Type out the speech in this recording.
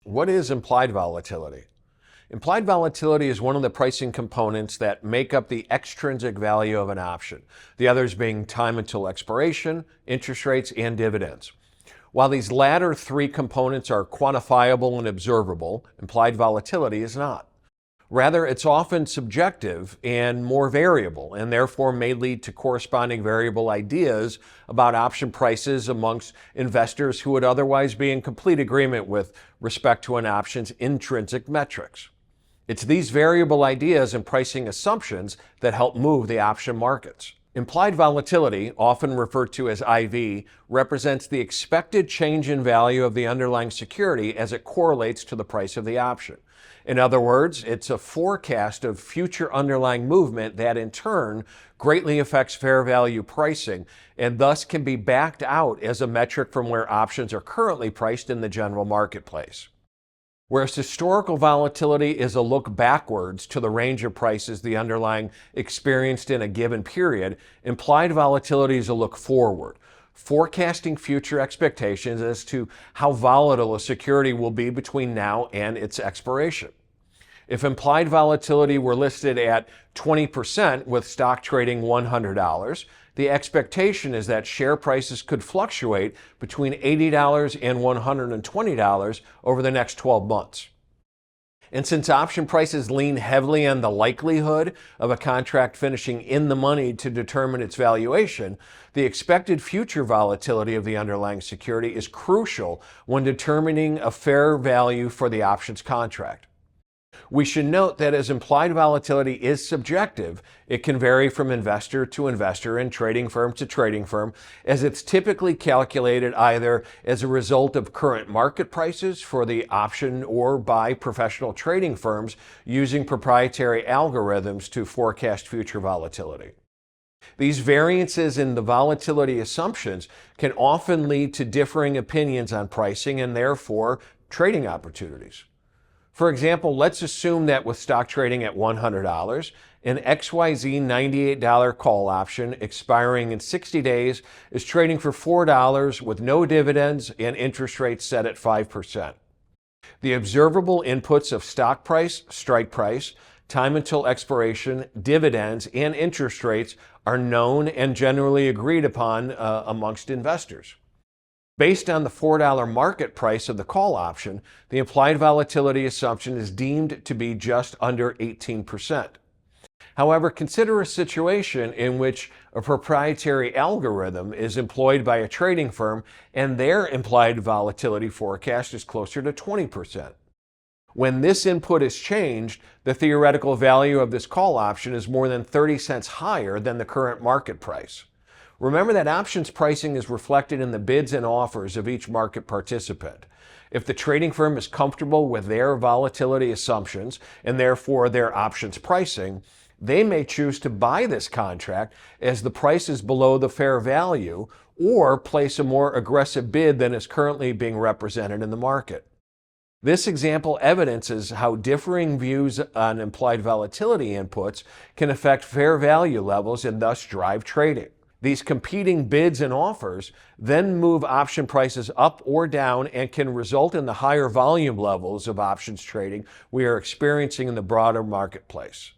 What is implied volatility? Implied volatility is one of the pricing components that make up the extrinsic value of an option, the others being time until expiration, interest rates, and dividends. While these latter three components are quantifiable and observable, implied volatility is not. Rather, it's often subjective and more variable, and therefore may lead to corresponding variable ideas about option prices amongst investors who would otherwise be in complete agreement with respect to an option's intrinsic metrics. It's these variable ideas and pricing assumptions that help move the option markets. Implied volatility, often referred to as IV, represents the expected change in value of the underlying security as it correlates to the price of the option. In other words, it's a forecast of future underlying movement that in turn greatly affects fair value pricing and thus can be backed out as a metric from where options are currently priced in the general marketplace. Whereas historical volatility is a look backwards to the range of prices the underlying experienced in a given period, implied volatility is a look forward, forecasting future expectations as to how volatile a security will be between now and its expiration. If implied volatility were listed at 20% with stock trading $100, the expectation is that share prices could fluctuate between $80 and $120 over the next 12 months. And since option prices lean heavily on the likelihood of a contract finishing in the money to determine its valuation, the expected future volatility of the underlying security is crucial when determining a fair value for the options contract. We should note that as implied volatility is subjective, it can vary from investor to investor and trading firm to trading firm, as it's typically calculated either as a result of current market prices for the option or by professional trading firms using proprietary algorithms to forecast future volatility. These variances in the volatility assumptions can often lead to differing opinions on pricing and therefore trading opportunities. For example, let's assume that with stock trading at $100, an XYZ $98 call option expiring in 60 days is trading for $4 with no dividends and interest rates set at 5%. The observable inputs of stock price, strike price, time until expiration, dividends, and interest rates are known and generally agreed upon amongst investors. Based on the $4 market price of the call option, the implied volatility assumption is deemed to be just under 18%. However, consider a situation in which a proprietary algorithm is employed by a trading firm and their implied volatility forecast is closer to 20%. When this input is changed, the theoretical value of this call option is more than 30 cents higher than the current market price. Remember that options pricing is reflected in the bids and offers of each market participant. If the trading firm is comfortable with their volatility assumptions and therefore their options pricing, they may choose to buy this contract as the price is below the fair value or place a more aggressive bid than is currently being represented in the market. This example evidences how differing views on implied volatility inputs can affect fair value levels and thus drive trading. These competing bids and offers then move option prices up or down and can result in the higher volume levels of options trading we are experiencing in the broader marketplace.